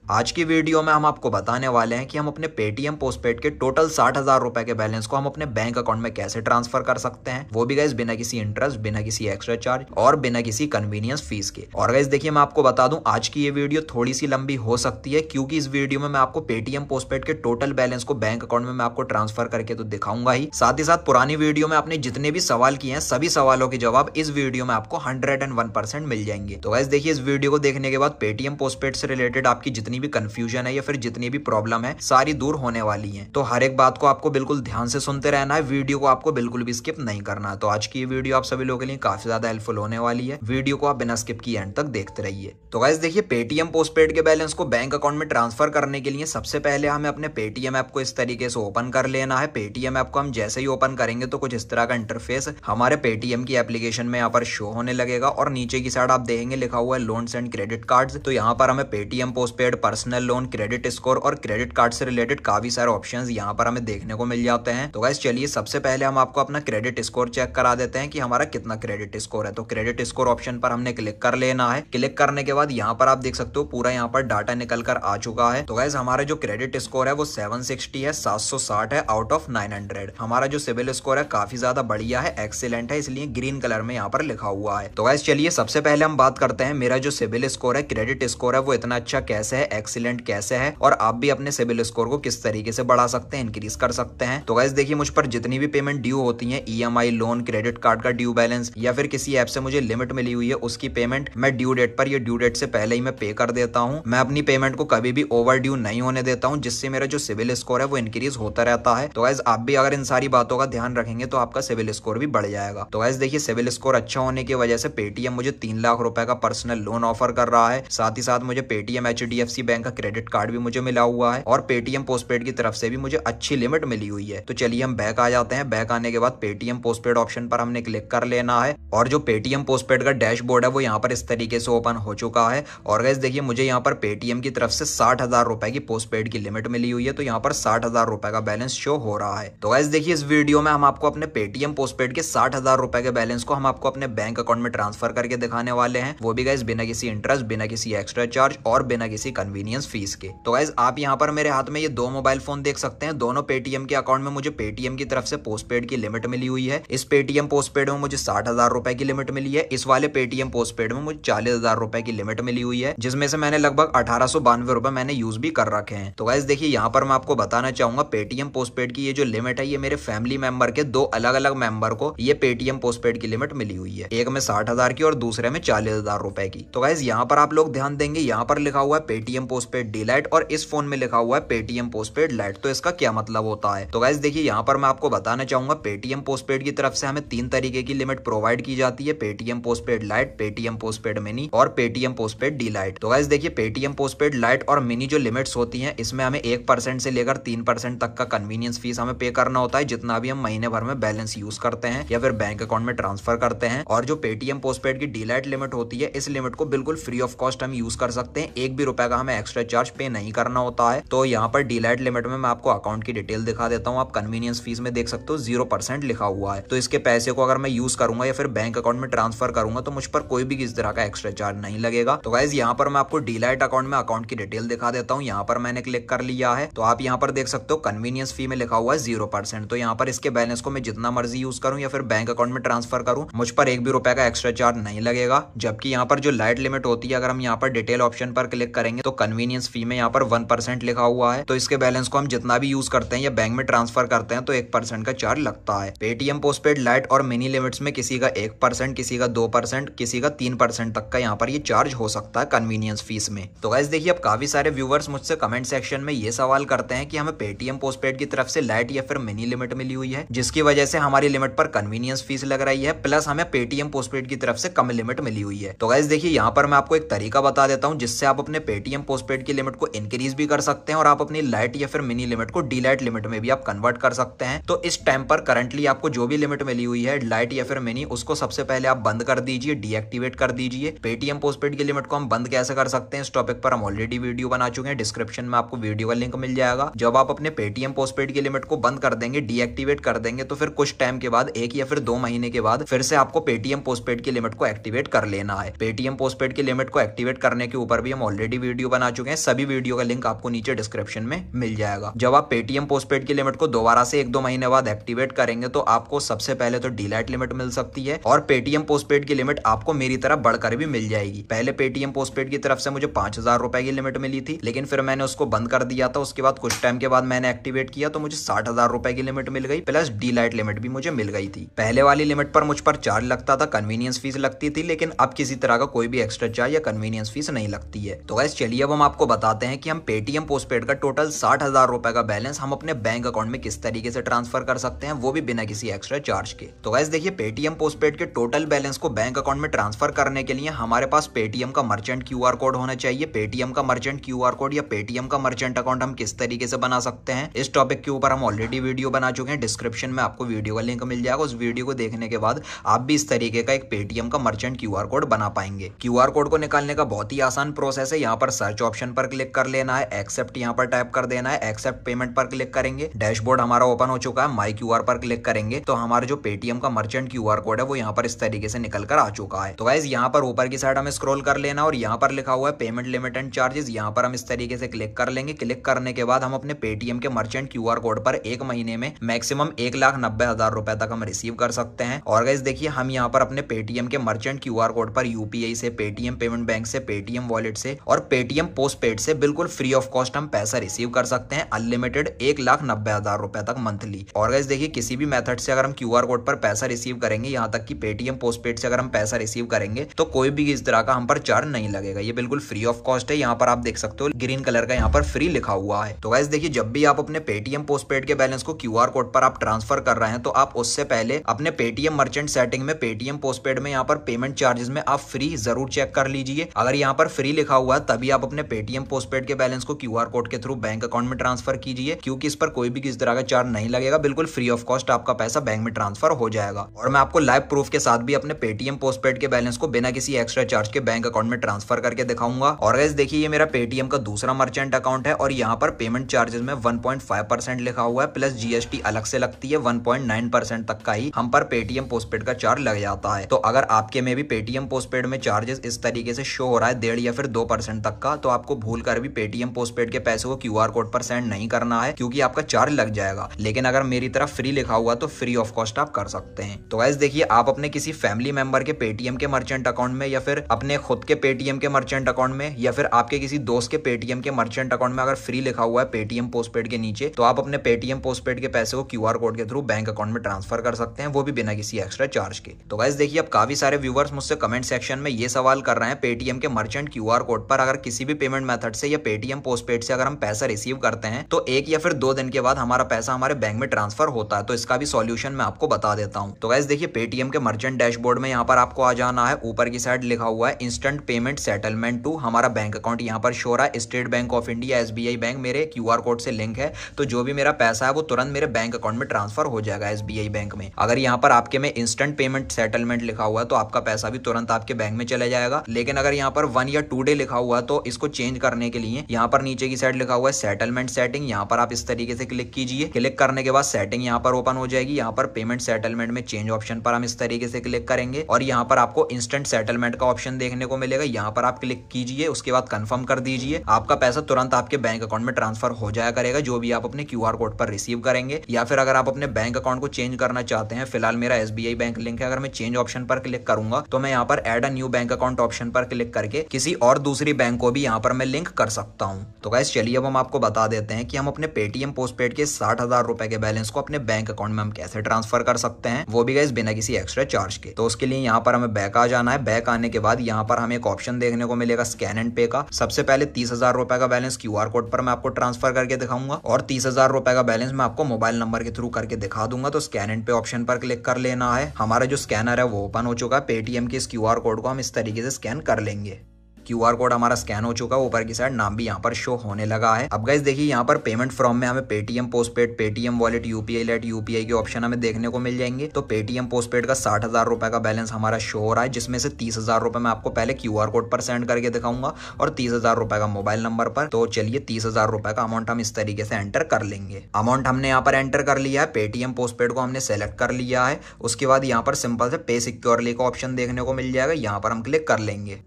आज की वीडियो में हम आपको बताने वाले हैं कि हम अपने पेटीएम पोस्टपेड के टोटल 60,000 रुपए के बैलेंस को हम अपने बैंक अकाउंट में कैसे ट्रांसफर कर सकते हैं, वो भी गाइस बिना किसी इंटरेस्ट, बिना किसी एक्स्ट्रा चार्ज और बिना किसी कन्वीनियंस फीस के। और गाइस देखिए, मैं आपको बता दूं, आज की ये वीडियो थोड़ी सी लंबी हो सकती है क्योंकि इस वीडियो में मैं आपको पेटीएम पोस्टपेड के टोटल बैलेंस को बैंक अकाउंट में मैं आपको ट्रांसफर करके तो दिखाऊंगा ही, साथ पुरानी वीडियो में आपने जितने भी सवाल किए हैं सभी सवालों के जवाब इस वीडियो में आपको 101% मिल जाएंगे। तो गाइस देखिए, इस वीडियो को देखने के बाद पेटीएम पोस्टपेड से रिलेटेड आपकी जितनी भी कंफ्यूजन है या फिर जितनी भी प्रॉब्लम है सारी दूर होने वाली है। तो हर एक बात को आपको बिल्कुल ध्यान से सुनते रहना है, वीडियो को आपको बिल्कुल भी स्किप नहीं करना है। तो आज की ये वीडियो आप सभी लोगों के लिए काफी ज्यादा हेल्पफुल होने वाली है, वीडियो को आप बिना स्किप की एंड तक देखते रहिए। तो गाइस देखिए, पेटीएम पोस्टपेड के बैलेंस को बैंक अकाउंट में ट्रांसफर करने के लिए सबसे पहले हमें अपने पेटीएम ऐप को इस तरीके से ओपन कर लेना है। पेटीएम ऐप को हम जैसे ही ओपन करेंगे तो कुछ इस तरह का इंटरफेस हमारे पेटीएम की एप्लीकेशन में यहाँ पर शो होने लगेगा और नीचे की साइड आप देखेंगे लिखा हुआ है लोन्स एंड क्रेडिट कार्ड्स। तो यहाँ पर हमें Paytm postpaid, personal loan, credit score और क्रेडिट कार्ड से रिलेटेड काफी सारे ऑप्शंस यहाँ पर हमें देखने को मिल जाते हैं। तो गाइस चलिए, सबसे पहले हम आपको अपना क्रेडिट स्कोर चेक करा देते हैं कि हमारा कितना क्रेडिट स्कोर है। तो क्रेडिट स्कोर ऑप्शन पर हमने क्लिक कर लेना है। क्लिक करने के बाद यहाँ पर आप देख सकते हो पूरा यहाँ पर डाटा निकल कर आ चुका है। तो गाइस हमारा जो क्रेडिट स्कोर है वो 760 है, 760 है आउट ऑफ 900। हमारा जो सिविल स्कोर है काफी ज्यादा बढ़िया है, एक्सीलेंट है, इसलिए ग्रीन कलर में यहाँ पर लिखा हुआ है। तो गाइस चलिए, सबसे पहले हम बात करते हैं मेरा जो सिविल स्कोर है, क्रेडिट स्कोर है, वो इतना अच्छा कैसे है, एक्सीलेंट कैसे है और आप भी अपने सिविल स्कोर को किस तरीके से बढ़ा सकते हैं, इंक्रीज कर सकते हैं। तो गाइस देखिए, मुझ पर जितनी भी पेमेंट ड्यू होती है, ईएमआई, लोन, क्रेडिट कार्ड का ड्यू बैलेंस या फिर किसी ऐप से मुझे लिमिट मिली हुई है, उसकी पेमेंट मैं ड्यू डेट पर या ड्यू डेट से पहले ही मैं पे कर देता हूँ। मैं अपनी पेमेंट को कभी भी ओवर ड्यू नहीं होने देता हूँ, जिससे मेरा जो सिविल स्कोर है वो इंक्रीज होता रहता है। तो गाइस आप भी अगर इन सारी बातों का ध्यान रखेंगे तो आपका सिविल स्कोर भी बढ़ जाएगा। तो गाइस देखिए, सिविल स्कोर अच्छा होने की वजह से पेटीएम मुझे 3 लाख रुपए का पर्सनल लोन ऑफर कर रहा है। साथ ही साथ मुझे पेटीएम एचडीएफसी बैंक का क्रेडिट कार्ड भी मुझे मिला हुआ है और पेटीएम पोस्टपेड की तरफ से भी मुझे अच्छी लिमिट मिली हुई है। तो चलिए हम बैक आ जाते हैं। बैक आने के बाद पेटीएम पोस्टपेड ऑप्शन पर हमने क्लिक कर लेना है और जो पेटीएम पोस्टपेड का डैशबोर्ड है वो यहाँ पर इस तरीके से ओपन हो चुका है। और गाइस देखिए, मुझे यहाँ पर पेटीएम की तरफ से 60,000 रुपए की पोस्टपेड की लिमिट मिली हुई है। तो यहाँ पर 60,000 रुपए का बैलेंस शो हो रहा है। तो गाइस देखिए, इस वीडियो में हम आपको अपने पेटीएम पोस्टपेड के 60,000 रुपए के बैलेंस को हम आपको अपने बैंक अकाउंट में ट्रांसफर करके दिखाने वाले हैं, वो भी गाइस बिना किसी इंटरेस्ट, बिना किसी एक्स्ट्रा चार्ज और बिना किसी कन्वीनियंस फीस के। तो गाइस आप यहाँ पर मेरे हाथ में ये 2 मोबाइल फोन देख सकते हैं। दोनों पेटीएम के अकाउंट में मुझे पेटीएम की तरफ से पोस्टपेड की लिमिट मिली हुई है। इस पेटीएम पोस्टपेड में मुझे 60,000 रुपए की लिमिट मिली है। इस वाले पेटीएम पोस्टपेड में मुझे 40,000 रुपए की लिमिट मिली हुई है, जिसमें से मैंने लगभग 1892 रुपए मैंने यूज भी कर रखे हैं। तो गाइस देखिए, यहाँ पर मैं आपको बताना चाहूंगा, पेटीएम पोस्टपेड की ये जो लिमिट है ये मेरे फैमिली मेंबर के 2 अलग अलग मेंबर को ये पेटीएम पोस्टपेड की लिमिट मिली हुई है। एक में 60,000 की और दूसरे में 40,000 रुपए की। तो गाइस यहाँ पर आप लोग ध्यान देंगे, यहाँ पर लिखा हुआ है पेटीएम पोस्टपेड डिलाइट और इस फोन में लिखा हुआ है पेटीएम पोस्टपेड लाइट। तो इसका क्या मतलब होता है? तो गाइस देखिए, यहाँ पर मैं आपको बताना चाहूंगा, पेटीएम पोस्टपेड की तरफ से हमें 3 तरीके की लिमिट प्रोवाइड की जाती है, Paytm postpaid light, Paytm postpaid mini और पेटीएम पोस्टपेड डिलाइट। तो गाइस देखिए, पेटीएम पोस्टपेड लाइट और मिनी जो लिमिट्स होती हैं, इसमें हमें 1% से लेकर 3% तक का कन्वीनियंस फीस हमें पे करना होता है, जितना भी हम महीने भर में बैलेंस यूज करते हैं या फिर बैंक अकाउंट में ट्रांसफर करते हैं। और जो पेटीएम पोस्टपेड की डिलाइट लिमिट होती है, इस लिमिट को बिल्कुल फ्री ऑफ कॉस्ट हम यूज कर सकते हैं, 1 भी रुपए का हमें एक्स्ट्रा चार्ज पे नहीं करना होता है। तो यहाँ पर डिलाइट लिमिट में मैं आपको अकाउंट की डिटेल दिखा देता हूँ। आप कन्वीनियंस फीस में देख सकते हो 0% लिखा हुआ है। तो इसके पैसे को अगर मैं यूज करूंगा या फिर बैंक अकाउंट में ट्रांसफर करूंगा तो मुझ पर कोई भी किसी तरह का एक्स्ट्रा चार्ज नहीं लगेगा। तो गाइस यहाँ पर मैं आपको डिलाइट अकाउंट में अकाउंट की डिटेल दिखा देता हूँ। यहाँ पर मैंने क्लिक कर लिया है। तो आप यहाँ पर देख सकते हो कन्वीनियंस फी में लिखा हुआ है 0%। तो यहाँ पर इसके बैलेंस को मैं जितना मर्जी यूज करूँ या फिर बैंक अकाउंट में ट्रांसफर करूँ, मुझ पर 1 भी रुपए का एक्स्ट्रा चार्ज नहीं लगेगा। जबकि यहाँ पर जो लाइट लिमिट होती है, अगर हम यहाँ पर डिटेल ऑप्शन पर क्लिक करेंगे तो कन्वीनियंस फी में यहाँ पर 1% लिखा हुआ है। तो इसके बैलेंस को हम जितना भी यूज करते हैं या बैंक में ट्रांसफर करते हैं तो 1% का चार्ज लगता है। पेटीएम पोस्टपेड लाइट और मिनी लिमिट्स में किसी का 1%, किसी का 2%, किसी का 3% तक का यहाँ पर ये चार्ज हो सकता है कन्वीनियंस फीस में। तो गाइस देखिए, अब काफी सारे व्यूवर्स मुझसे कमेंट सेक्शन में ये सवाल करते हैं कि हमें पेटीएम पोस्टपेड की तरफ से लाइट या फिर मिनी लिमिट मिली हुई है, जिसकी वजह से हमारी लिमिट पर कन्वीनियंस फीस लग रही है, प्लस हमें पेटीएम पोस्टपेड की तरफ से कम लिमिट मिली हुई है। तो गाइस देखिए, यहाँ पर मैं आपको एक तरीका बता देता हूँ जिससे आप अपने पेटीएम पोस्टपेड की लिमिट को इंक्रीज भी कर सकते हैं और आप अपनी लाइट या फिर मिनी लिमिट को डिलाइट लिमिट में भी आप कन्वर्ट कर सकते हैं। तो इस टाइम पर करंटली आपको जो भी लिमिट मिली हुई है लाइट या फिर मिनी, उसको सबसे पहले आप बंद कर दीजिए, डीएक्टिवेट कर दीजिए। पेटीएम पोस्टपेड की लिमिट को हम बंद कैसे कर सकते हैं, इस टॉपिक पर हम ऑलरेडी वीडियो बना चुके हैं, डिस्क्रिप्शन में आपको वीडियो का लिंक मिल जाएगा। जब आप अपने पेटीएम पोस्टपेड की लिमिट को बंद कर देंगे, डीएक्टिवेट कर देंगे, तो फिर कुछ टाइम के बाद, 1 या फिर 2 महीने के बाद फिर से आपको पेटीएम पोस्टपेड की लिमिट को एक्टिवेट कर लेना है। पेटीएम पोस्टपेड की लिमिट को एक्टिवेट करने के ऊपर भी हम ऑलरेडी वीडियो बना चुके हैं, सभी वीडियो का लिंक आपको नीचे डिस्क्रिप्शन में मिल जाएगा। जब आप पेटीएम पोस्टपेड की लिमिट को दोबारा से 1-2 महीने बाद एक्टिवेट करेंगे तो आपको सबसे पहले तो डीलाइट लिमिट मिल सकती है और पेटीएम पोस्टपेड की लिमिट आपको मेरी तरफ बढ़कर भी मिल जाएगी। पहले पेटीएम पोस्टपेड की तरफ से मुझे 5000 रुपए की लिमिट मिली थी, लेकिन फिर मैंने उसको बंद कर दिया था। उसके बाद कुछ टाइम के बाद मैंने एक्टिवेट किया तो मुझे 60,000 रुपए की लिमिट मिल गई, प्लस डीलाइट लिमिट भी मुझे मिल गई थी। पहले वाली लिमिट पर मुझ पर चार्ज लगता था, कन्वीनियंस फीस लगती थी, लेकिन अब किसी तरह का कोई भी एक्स्ट्रा चार्ज या कन्वीनियंस फीस नहीं लगती है। तो गाइस चलिए अब हम आपको बताते हैं कि हम पेटीएम पोस्टपेड का टोटल 60,000 रुपए का बैलेंस हम अपने बैंक अकाउंट में किस तरीके से ट्रांसफर कर सकते हैं, वो भी बिना किसी एक्स्ट्रा चार्ज के। तो गाइस देखिए, पेटीएम पोस्टपेड के टोटल बैलेंस को बैंक अकाउंट में ट्रांसफर करने के लिए हमारे पास पेटीएम का मर्चेंट क्यूआर कोड होना चाहिए। पेटीएम का मर्चेंट क्यूआर कोड या पेटीएम का मर्चेंट अकाउंट हम किस तरीके से बना सकते हैं, इस टॉपिक के ऊपर हम ऑलरेडी वीडियो बना चुके हैं। डिस्क्रिप्शन में आपको वीडियो का लिंक मिल जाएगा। उस वीडियो को देखने के बाद आप भी इस तरीके का एक पेटीएम का मर्चेंट क्यूआर कोड बना पाएंगे। क्यूआर कोड को निकालने का बहुत ही आसान प्रोसेस है। यहाँ पर सर्च ऑप्शन पर क्लिक कर लेना है, एक्सेप्ट यहाँ पर टाइप कर देना है, एक्सेप्ट पेमेंट पर क्लिक करेंगे। डैशबोर्ड हमारा ओपन हो चुका है। माई क्यूआर पर क्लिक करेंगे तो हमारा जो पेटीएम का मर्चेंट क्यूआर कोड है वो यहाँ पर इस तरीके से निकल कर आ चुका है। तो गाइस यहाँ पर ऊपर की साइड हमें स्क्रॉल कर लेना और यहाँ पर लिखा हुआ है पेमेंट लिमिट एंड चार्जेस। यहाँ पर हम इस तरीके से क्लिक कर लेंगे। क्लिक करने के बाद हम अपने पेटीएम के मर्चेंट क्यूआर कोड पर एक महीने में मैक्सिमम 1,90,000 रुपए तक हम रिसीव कर सकते हैं। और गाइस देखिए, हम यहाँ पर अपने पेटीएम के मर्चेंट क्यूआर कोड पर यूपीआई से, पेटीएम पेमेंट बैंक से, पेटीएम वॉलेट से और पेटीएम पोस्टपेड से बिल्कुल फ्री ऑफ कॉस्ट हम पैसा रिसीव कर सकते हैं, अनलिमिटेड 1,90,000 रुपए तक मंथली। और गाइस देखिए, किसी भी मेथड से अगर हम क्यूआर कोड पर पैसा रिसीव करेंगे, यहाँ तक कि पेटीएम पोस्टपेड से अगर हम पैसा रिसीव करेंगे तो कोई भी इस तरह का हम पर चार्ज नहीं लगेगा। ये बिल्कुल फ्री ऑफ कॉस्ट है। यहाँ पर आप देख सकते हो ग्रीन कलर का यहाँ पर फ्री लिखा हुआ है। तो गाइस देखिए, जब भी आप अपने पेटीएम पोस्टपेड के बैलेंस को क्यूआर कोड पर आप ट्रांसफर कर रहे हैं तो आप उससे पहले अपने पेटीएम मर्चेंट सेटिंग में पेटीएम पोस्टपेड में यहाँ पर पेमेंट चार्जेस में आप फ्री जरूर चेक कर लीजिए। अगर यहाँ पर फ्री लिखा हुआ है तभी आप अपने पेटीएम पोस्टपेड के बैलेंस को क्यूआर कोड के थ्रू बैंक अकाउंट में ट्रांसफर कीजिए, क्योंकि इस पर कोई भी किसी तरह का चार्ज नहीं लगेगा। बिल्कुल फ्री ऑफ कॉस्ट आपका पैसा बैंक में ट्रांसफर हो जाएगा। और मैं आपको लाइव प्रूफ के साथ भी अपने पेटीएम पोस्टपेड के बैलेंस को बिना किसी एक्स्ट्रा चार्ज के बैंक अकाउंट में ट्रांसफर करके दिखाऊंगा। और गाइस देखिए, ये मेरा पेटीएम का दूसरा मर्चेंट अकाउंट है और यहाँ पर पेमेंट चार्जेस में 1.5% लिखा हुआ है, प्लस जीएसटी अलग से लगती है। 1.9% तक का ही हम पर पेटीएम पोस्टपेड का चार्ज लग जाता है। तो अगर आपके में भी पेटीएम पोस्टपेड में चार्जेस इस तरीके से शो हो रहा है 1.5 या फिर 2% तक का, तो आपको भूल कर भी पेटीएम पोस्टपेड के पैसे को क्यूआर कोड पर सेंड नहीं करना है, क्योंकि आपका चार्ज लग जाएगा। लेकिन अगर मेरी तरफ फ्री लिखा हुआ तो फ्री ऑफ कॉस्ट आप कर सकते हैं। तो गाइस देखिए, आप अपने किसी फैमिली मेंबर के पेटीएम के मर्चेंट अकाउंट में या फिर अपने खुद के पेटीएम के मर्चेंट अकाउंट में या फिर आपके किसी दोस्त के पेटीएम के मर्चेंट अकाउंट में अगर फ्री लिखा हुआ है पेटीएम पोस्टपेड के नीचे, तो आप अपने पेटीएम पोस्टपेड के पैसे को क्यूआर कोड के थ्रू बैंक अकाउंट में ट्रांसफर कर सकते हैं, वो भी बिना किसी एक्स्ट्रा चार्ज के। तो गाइस देखिए, अब काफी सारे व्यूअर्स मुझसे कमेंट सेक्शन में ये सवाल कर रहे हैं, पेटीएम के मर्चेंट क्यूआर कोड पर अगर किसी भी पेमेंट मेथड से या पेटीएम पोस्टपेड से अगर हम पैसा रिसीव करते हैं तो 1 या फिर 2 दिन के बाद हमारा पैसा हमारे बैंक में ट्रांसफर होता है। तो इसका भी सॉल्यूशन मैं आपको बता देता हूं। तो गाइस देखिए, पेटीएम के मर्चेंट डैशबोर्ड में यहाँ पर आपको आ जाना है। ऊपर की साइड लिखा हुआ है इंस्टेंट पेमेंट सेटलमेंट टू, हमारा बैंक अकाउंट यहाँ पर शो रहा है। State bank of India, SBI bank मेरे क्यूआर कोड से लिंक है, तो जो भी मेरा पैसा है वो तुरंत मेरे बैंक अकाउंट में ट्रांसफर हो जाएगा एसबीआई बैंक में। अगर यहाँ पर आपके में इंस्टेंट पेमेंट सेटलमेंट लिखा हुआ है तो आपका पैसा भी तुरंत आपके बैंक में चले जाएगा। लेकिन अगर यहाँ पर 1 या 2 डे लिखा हुआ है तो इसको चेंज करने के लिए यहाँ पर नीचे की साइड लिखा हुआ है सेटलमेंट सेटिंग, यहाँ पर आप इस तरीके से क्लिक कीजिए। क्लिक करने के बाद सेटिंग यहाँ पर ओपन हो जाएगी। यहाँ पर पेमेंट सेटलमेंट में चेंज ऑप्शन पर हम इस तरीके से क्लिक करेंगे और यहाँ पर आपको इंस्टेंट सेटलमेंट का ऑप्शन देखने को मिलेगा। यहाँ पर आप क्लिक कीजिए, उसके बाद कंफर्म कर दीजिए। आपका पैसा तुरंत आपके बैंक अकाउंट में ट्रांसफर हो जाया करेगा, जो भी आप अपने क्यूआर कोड पर रिसीव करेंगे। या फिर अगर आप अपने बैंक अकाउंट को चेंज करना चाहते हैं, फिलहाल मेरा एसबीआई बैंक लिंक है, अगर मैं चेंज ऑप्शन पर क्लिक करूंगा तो मैं यहाँ पर add a new bank account option पर क्लिक करके किसी और दूसरी बैंक को भी यहाँ पर मैं लिंक कर सकता हूँ। तो गाइस चलिए अब हम आपको बता देते हैं कि हम अपने पेटीएम पोस्टपेड के 60,000 रुपए के बैलेंस को अपने बैंक अकाउंट में हम कैसे ट्रांसफर कर सकते हैं, वो भी गाइस बिना किसी एक्स्ट्रा चार्ज के। तो उसके लिए यहाँ पर हमें बैक आ जाना है। बैक आने के बाद यहाँ पर हमें एक ऑप्शन देखने को मिलेगा स्कैन एंड पे का। सबसे पहले 30,000 रुपए का बैलेंस क्यूआर कोड पर मैं आपको ट्रांसफर करके दिखाऊंगा और 30,000 रुपए का बैलेंस मैं आपको मोबाइल नंबर के थ्रू करके दिखा दूंगा। तो स्कैन एंड पे ऑप्शन पर क्लिक कर लेना है। हमारा जो स्कैनर है वो ओपन हो चुका है। पेटीएम के इस क्यूआर कोड को हम इस तरीके से स्कैन कर लेंगे। क्यूआर कोड हमारा स्कैन हो चुका है। ऊपर की साइड नाम भी यहाँ पर शो होने लगा है। अब गाइस देखिए, यहाँ पर पेमेंट फ्रॉम में हमें Paytm postpaid, Paytm wallet, UPI lite, UPI के ऑप्शन हमें देखने को मिल जाएंगे। तो पेटीएम पोस्टपेड का 60,000 रुपए का बैलेंस हमारा शो हो रहा है, जिसमें से 30,000 रुपए मैं आपको पहले क्यूआर कोड पर सेंड करके दिखाऊंगा और 30,000 रुपए का मोबाइल नंबर पर। तो चलिए 30,000 रुपए का अमाउंट हम इस तरीके से एंटर कर लेंगे। अमाउंट हमने यहाँ पर एंटर कर लिया है। पेटीएम पोस्टपेड को हमने सेलेक्ट कर लिया है। उसके बाद यहाँ पर सिंपल से पे सिक्योरली का ऑप्शन देखने को मिल जाएगा, यहाँ पर हम क्लिक कर लेंगे।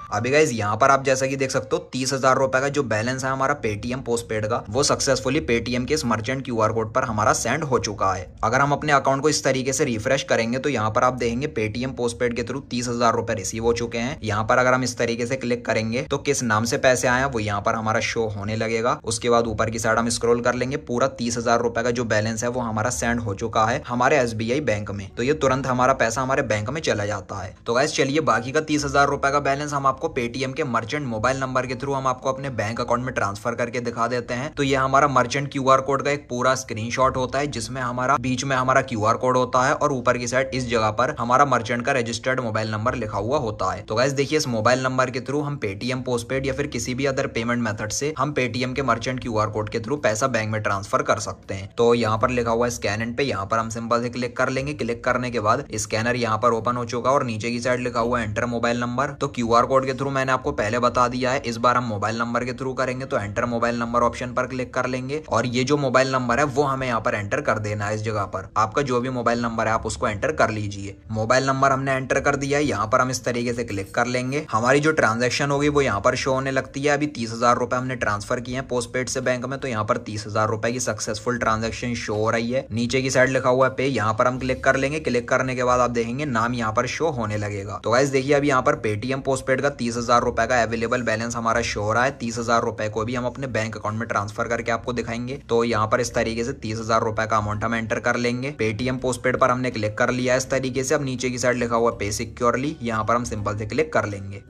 अभी गाइज यहाँ पर आप जैसा कि देख सकते हो 30,000 रुपए का जो बैलेंस है हमारा पेटीएम पोस्टपेड का, वो सक्सेसफुली पेटीएम के इस मर्चेंट क्यूआर कोड पर हमारा सेंड हो चुका है। अगर हम अपने अकाउंट को इस तरीके से रिफ्रेश करेंगे तो यहाँ पर आप देखेंगे पेटीएम पोस्टपेड के थ्रू 30,000 रुपए रिसीव हो चुके हैं। यहाँ पर अगर हम इस तरीके से क्लिक करेंगे तो किस नाम से पैसे आए हैं वो यहाँ पर हमारा शो होने लगेगा। उसके बाद ऊपर की साइड हम स्क्रॉल कर लेंगे, पूरा 30,000 रुपए का जो बैलेंस है वो हमारा सेंड हो चुका है हमारे एसबीआई बैंक में। तो ये तुरंत हमारा पैसा हमारे बैंक में चला जाता है। तो गाइस चलिए बाकी का 30,000 रुपए का बैलेंस हम आपको पेटीएम के मर्चेंट मोबाइल नंबर के थ्रू हम आपको अपने बैंक अकाउंट में ट्रांसफर करके दिखा देते हैं। तो ये हमारा मर्चेंट क्यूआर कोड का एक पूरा स्क्रीनशॉट होता है जिसमें हमारा बीच में हमारा क्यूआर कोड होता है और ऊपर की साइड इस जगह पर हमारा मर्चेंट का रजिस्टर्ड मोबाइल नंबर लिखा हुआ होता है। तो गाइस देखिए इस मोबाइल नंबर के थ्रू हम पेटीएम पोस्टपेड या फिर किसी भी अदर पेमेंट मेथड से हम पेटीएम के मर्चेंट क्यूआर कोड के थ्रू पैसा बैंक में ट्रांसफर कर सकते हैं। तो यहाँ पर लिखा हुआ है स्कैन इन पे, यहाँ पर हम सिंपल से क्लिक कर लेंगे। क्लिक करने के बाद स्कैनर यहाँ पर ओपन हो चुका और नीचे की साइड लिखा हुआ है एंटर मोबाइल नंबर। तो क्यूआर कोड के थ्रू मैंने आपको पहले बता दिया है, इस बार हम मोबाइल नंबर के थ्रू करेंगे। तो एंटर मोबाइल नंबर ऑप्शन पर क्लिक कर लेंगे और ये जो मोबाइल नंबर है वो हमें यहाँ पर एंटर कर देना है। इस जगह पर आपका जो भी मोबाइल नंबर है आप उसको एंटर कर लीजिए। मोबाइल नंबर हमने एंटर कर दिया है, यहाँ पर हम इस तरीके से क्लिक कर लेंगे। हमारी जो ट्रांजेक्शन होगी वो यहाँ पर शो होने लगती है। अभी 30,000 रुपए हमने ट्रांसफर किए हैं पोस्टपेड से बैंक में, तो यहाँ पर 30,000 रुपए की सक्सेसफुल ट्रांजेक्शन शो हो रही है। नीचे की साइड लिखा हुआ है पे, यहाँ पर हम क्लिक कर लेंगे। क्लिक करने के बाद आप देखेंगे नाम यहाँ पर शो होने लगेगा। तो गाइस देखिए अभी यहाँ पर पेटीएम पोस्टपेड का 30,000 रुपए का अवेलेबल बैलेंस हमारा शो हो रहा है। 30,000 रुपए को भी हम अपने बैंक अकाउंट में ट्रांसफर करके आपको दिखाएंगे। तो यहाँ पर इस तरीके से 30,000 रुपए का अमाउंट हम एंटर कर लेंगे। पेटीएम पोस्टपेड पर हमने क्लिक कर लिया है इस तरीके से। अब नीचे की साइड लिखा हुआ पे सिक्योरली, यहाँ पर हम सिंपल से क्लिक कर लेंगे।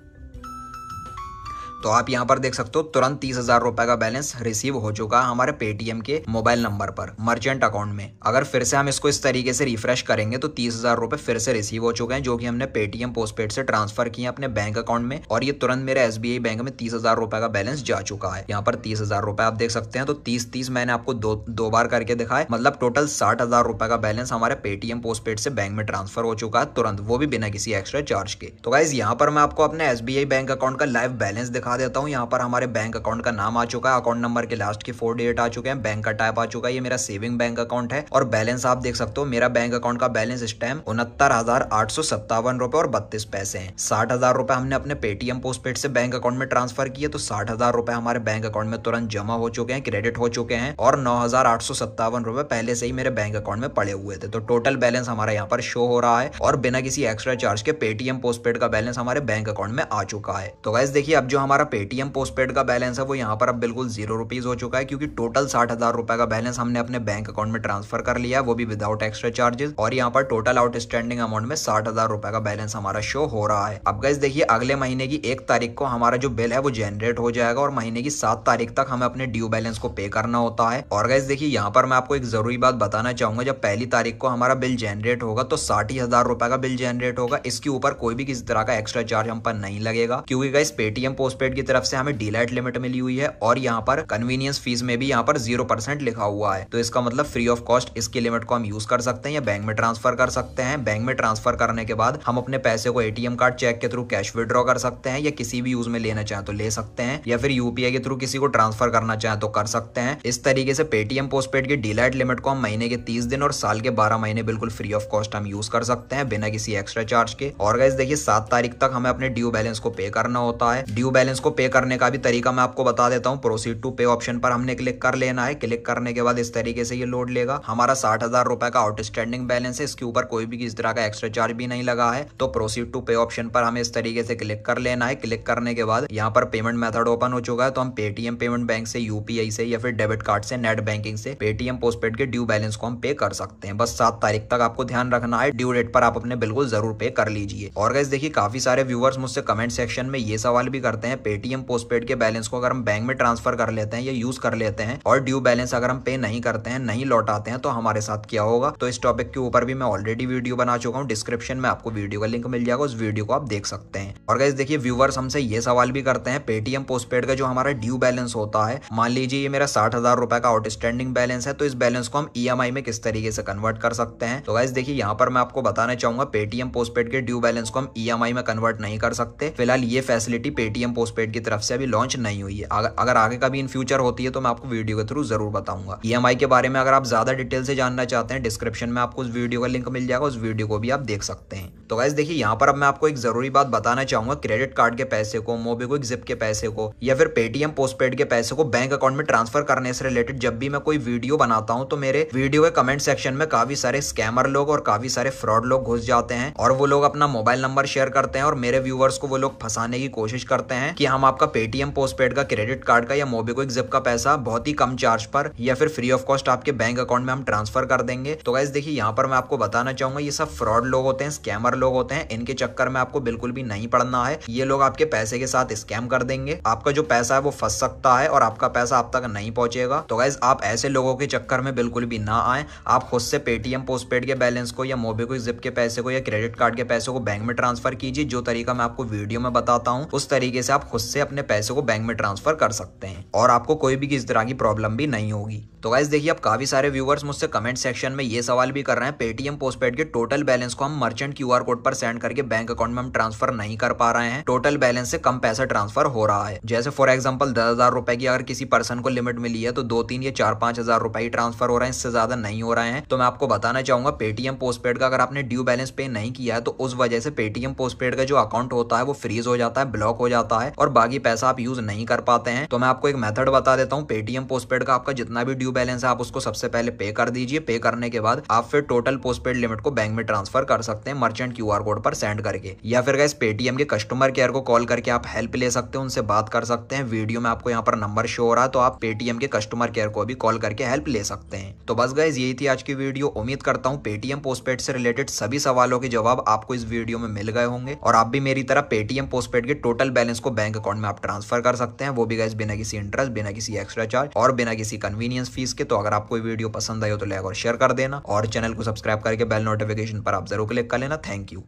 तो आप यहाँ पर देख सकते हो तुरंत 30,000 रुपए का बैलेंस रिसीव हो चुका है हमारे पेटीएम के मोबाइल नंबर पर मर्चेंट अकाउंट में। अगर फिर से हम इसको इस तरीके से रिफ्रेश करेंगे तो 30,000 रुपए फिर से रिसीव हो चुके हैं जो कि हमने पेटीएम पोस्टपेड से ट्रांसफर किए अपने बैंक अकाउंट में, और ये तुरंत मेरे एसबीआई बैंक में 30,000 रुपए का बैलेंस जा चुका है। यहाँ पर 30,000 रुपए आप देख सकते हैं। तो 30-30 मैंने आपको दो बार करके दिखाया, मतलब टोटल 60,000 रुपए का बैलेंस हमारे पेटीएम पोस्टपेड से बैंक में ट्रांसफर हो चुका है तुरंत, वो भी बिना किसी एक्स्ट्रा चार्ज के। तो गाइस यहाँ पर मैं आपको अपने एसबीआई बैंक अकाउंट का लाइव बैलेंस दिखा देता हूँ। यहाँ पर हमारे बैंक अकाउंट का नाम आ चुका है, अकाउंट नंबर के लास्ट के 4 डिजिट आ चुके हैं, बैंक का टाइप आ चुका है, ये मेरा सेविंग बैंक अकाउंट है और बैलेंस आप देख सकते हो। मेरा बैंक अकाउंट का बैलेंस इस टाइम 69,857 रुपए और 32 पैसे हैं। 60,000 रुपए हमने अपने पेटीएम पोस्टपेड से बैंक अकाउंट में ट्रांसफर किए, तो 60,000 रुपए हमारे बैंक अकाउंट में तुरंत जमा हो चुके हैं, क्रेडिट हो चुके हैं, और 9,857 रुपए पहले से ही मेरे बैंक अकाउंट में पड़े हुए थे। तो टोटल बैलेंस हमारा यहाँ पर शो हो रहा है और बिना किसी एक्स्ट्रा चार्ज के पेटीएम पोस्टपेड का बैलेंस हमारे बैंक अकाउंट में आ चुका है। तो गाइस देखिए अब जो हमारा पेटीएम पोस्टपेड का बैलेंस है वो यहाँ पर अब बिल्कुल 0 रुपीज हो चुका है, क्योंकि टोटल 60,000 रुपए का बैलेंस हमने अपने बैंक अकाउंट में ट्रांसफर कर लिया है, वो भी विदाउट एक्स्ट्रा चार्जेस। और यहाँ पर टोटल आउटस्टैंडिंग अमाउंट में 60,000 रुपए का बैलेंस हमारा शो हो रहा है। अब गाइस देखिए अगले महीने की 1 तारीख को हमारा जो बिल है वो जनरेट हो जाएगा और महीने की 7 तारीख तक हमें अपने ड्यू बैलेंस को पे करना होता है। और गाइस देखिए यहाँ पर मैं आपको एक जरूरी बात बताना चाहूंगा, जब पहली तारीख को हमारा बिल जनरेट होगा तो 60,000 रुपए का बिल जनरेट होगा। इसके ऊपर कोई भी किसी तरह का एक्स्ट्रा चार्ज हम पर नहीं लगेगा, क्योंकि गाइस पेटीएम पोस्टपेड की तरफ से हमें डीलाइट लिमिट मिली हुई है और यहाँ पर कन्वीनियंस फीस में भी यहाँ पर 0% लिखा हुआ है। तो इसका मतलब फ्री ऑफ कॉस्ट इसकी लिमिट को हम यूज कर सकते हैं या बैंक में ट्रांसफर कर सकते हैं। बैंक में ट्रांसफर करने के बाद हम अपने पैसे को एटीएम कार्ड, चेक के थ्रू कैश विड्रॉ कर सकते हैं या किसी भी यूज में लेना चाहें तो ले सकते हैं, या फिर यूपीआई के थ्रू किसी को ट्रांसफर करना चाहें तो कर सकते हैं। इस तरीके से पेटीएम पोस्टपेड की डीलाइट लिमिट को हम महीने के 30 दिन और साल के 12 महीने बिल्कुल फ्री ऑफ कॉस्ट हम यूज कर सकते हैं बिना किसी एक्स्ट्रा चार्ज के। और गाइस देखिए 7 तारीख तक हमें अपने ड्यू बैलेंस को पे करना होता है। ड्यू बैलेंस को पे करने का भी तरीका मैं आपको बता देता हूँ। प्रोसीड टू पे ऑप्शन पर हमने क्लिक कर लेना है। क्लिक करने के बाद इस तरीके से ये लोड लेगा। हमारा 60,000 रुपए का आउटस्टैंडिंग बैलेंस है, इसके ऊपर कोई भी किसी तरह का एक्स्ट्रा चार्ज भी नहीं लगा है। तो प्रोसीड टू पे ऑप्शन पर हमें इस तरीके से क्लिक कर लेना है। क्लिक करने के बाद यहाँ पर पेमेंट मेथड ओपन हो चुका है, तो हम पेटीएम पेमेंट बैंक से, यूपीआई से या फिर डेबिट कार्ड से, नेट बैंकिंग से पेटीएम पोस्टपेड के ड्यू बैलेंस को हम पे कर सकते हैं। बस 7 तारीख तक आपको ध्यान रखना है, ड्यू डेट पर आप अपने बिल्कुल जरूर पे कर लीजिए। और गाइस देखिए काफी सारे व्यूअर्स मुझसे कमेंट सेक्शन में ये सवाल भी करते हैं, पेटीएम पोस्टपेड के बैलेंस को अगर हम बैंक में ट्रांसफर कर लेते हैं या यूज कर लेते हैं और ड्यू बैलेंस अगर हम पे नहीं करते हैं, नहीं लौटाते हैं, तो हमारे साथ क्या होगा। तो इस टॉपिक के ऊपर भी मैं ऑलरेडी वीडियो बना चुका हूँ, डिस्क्रिप्शन में आपको वीडियो का लिंक मिल जाएगा, उस वीडियो को आप देख सकते हैं। और गाइस देखिए व्यूअर्स हमसे ये सवाल भी करते हैं, पेटीएम पोस्टपेड का जो हमारा ड्यू बैलेंस होता है, मान लीजिए ये मेरा 60,000 रुपए का आउटस्टैंडिंग बैलेंस है, तो इस बैलेंस को हम ईएमआई में किस तरीके से कन्वर्ट कर सकते हैं। तो गाइस देखिए यहाँ पर मैं आपको बताना चाहूंगा, पेटीएम पोस्टपेड के ड्यू बैलेंस को हम ईएमआई में कन्वर्ट नहीं कर सकते। फिलहाल ये फैसिलिटी पेटीएम पोस्टपेड की तरफ से अभी लॉन्च नहीं हुई है। अगर आगे कभी इन फ्यूचर होती है तो मैं आपको वीडियो के थ्रू जरूर बताऊंगा। ईएमआई के बारे में अगर आप ज्यादा डिटेल से जानना चाहते हैं, डिस्क्रिप्शन में आपको उस वीडियो का लिंक मिल जाएगा, उस वीडियो को भी आप देख सकते हैं। तो गाइस देखिए यहाँ पर अब मैं आपको एक जरूरी बात बताना चाहूंगा, क्रेडिट कार्ड के पैसे को, मोबीक्विक जिप के पैसे को या फिर पेटीएम पोस्टपेड के पैसे को बैंक अकाउंट में ट्रांसफर करने से रिलेटेड जब भी मैं कोई वीडियो बनाता हूं तो मेरे वीडियो के कमेंट सेक्शन में काफी सारे स्कैमर लोग और काफी सारे फ्रॉड लोग घुस जाते हैं और वो लोग अपना मोबाइल नंबर शेयर करते हैं और मेरे व्यूअर्स को वो लोग फंसाने की कोशिश करते हैं कि हम आपका पेटीएम पोस्टपेड का, क्रेडिट कार्ड का या मोबीक्विक जिप का पैसा बहुत ही कम चार्ज पर या फिर फ्री ऑफ कॉस्ट आपके बैंक अकाउंट में हम ट्रांसफर कर देंगे। तो गाइस देखिए यहाँ पर मैं आपको बताना चाहूंगा ये सब फ्रॉड लोग होते हैं, स्कैमर लोग होते हैं, इनके चक्कर में आपको बिल्कुल भी नहीं पड़ना है। ये लोग आपके पैसे के साथ स्कैम कर देंगे, आपका जो पैसा है वो फंस सकता है और आपका पैसा आप तक नहीं पहुंचेगा। तो गाइस आप ऐसे लोगों के चक्कर में बिल्कुल भी ना आए। आप खुद से पेटीएम पोस्टपेड के बैलेंस को या मोबीक्विक जिप के पैसे को या क्रेडिट कार्ड के पैसे को बैंक में ट्रांसफर कीजिए। जो तरीका मैं आपको वीडियो में बताता हूँ उस तरीके से आप खुद से अपने पैसे को बैंक में ट्रांसफर कर सकते हैं और आपको कोई भी किसी तरह की प्रॉब्लम भी नहीं होगी। तो गाइस देखिए अब काफी सारे व्यूअर्स मुझसे कमेंट सेक्शन में ये सवाल भी कर रहे हैं, पेटीएम पोस्टपेड के टोटल बैलेंस को हम मर्चेंट क्यूआर कोड पर सेंड करके बैंक अकाउंट में हम ट्रांसफर नहीं कर पा रहे हैं, टोटल बैलेंस से कम पैसा ट्रांसफर हो रहा है। जैसे फॉर एग्जांपल 10,000 रुपए की अगर किसी पर्सन को लिमिट मिली है तो 2-3 या 4-5 हजार रुपए ही ट्रांसफर हो रहे हैं, इससे ज्यादा नहीं हो रहे हैं। तो मैं आपको बताना चाहूंगा पेटीएम पोस्टपेड का अगर आपने ड्यू बैलेंस पे नहीं किया है तो उस वजह से पेटीएम पोस्टपेड का जो अकाउंट होता है वो फ्रीज हो जाता है, ब्लॉक हो जाता है और बाकी पैसा आप यूज नहीं कर पाते हैं। तो मैं आपको एक मेथड बता देता हूँ, पेटीएम पोस्टपेड का आपका जितना भी ड्यू बैलेंस है आप उसको सबसे पहले पे कर दीजिए। पे करने के बाद आप फिर टोटल पोस्टपेड लिमिट को बैंक में ट्रांसफर कर सकते हैं मर्चेंट क्यूआर कोड पर सेंड करके, या फिर गाइस पेटीएम के कस्टमर केयर को कॉल करके आप हेल्प ले सकते हैं, उनसे बात कर सकते हैं। वीडियो में आपको यहाँ पर नंबर शो हो रहा है तो आप पेटीएम के कस्टमर केयर को भी कॉल करके हेल्प ले सकते हैं। तो बस गाइस यही थी आज की वीडियो। उम्मीद करता हूँ पेटीएम पोस्टपेड से रिलेटेड सभी सवालों के जवाब आपको इस वीडियो में मिल गए होंगे और आप भी मेरी तरह पेटीएम पोस्टपेड के टोटल बैलेंस को बैंक अकाउंट में आप ट्रांसफर कर सकते हैं, वो भी गाइस बिना किसी इंटरेस्ट, बिना किसी एक्स्ट्रा चार्ज और बिना किसी कन्वीनियंस फीस के। तो अगर आपको वीडियो पसंद आई हो तो लाइक और शेयर कर देना और चैनल को सब्सक्राइब करके बेल नोटिफिकेशन पर आप जरूर क्लिक कर लेना। Thank you.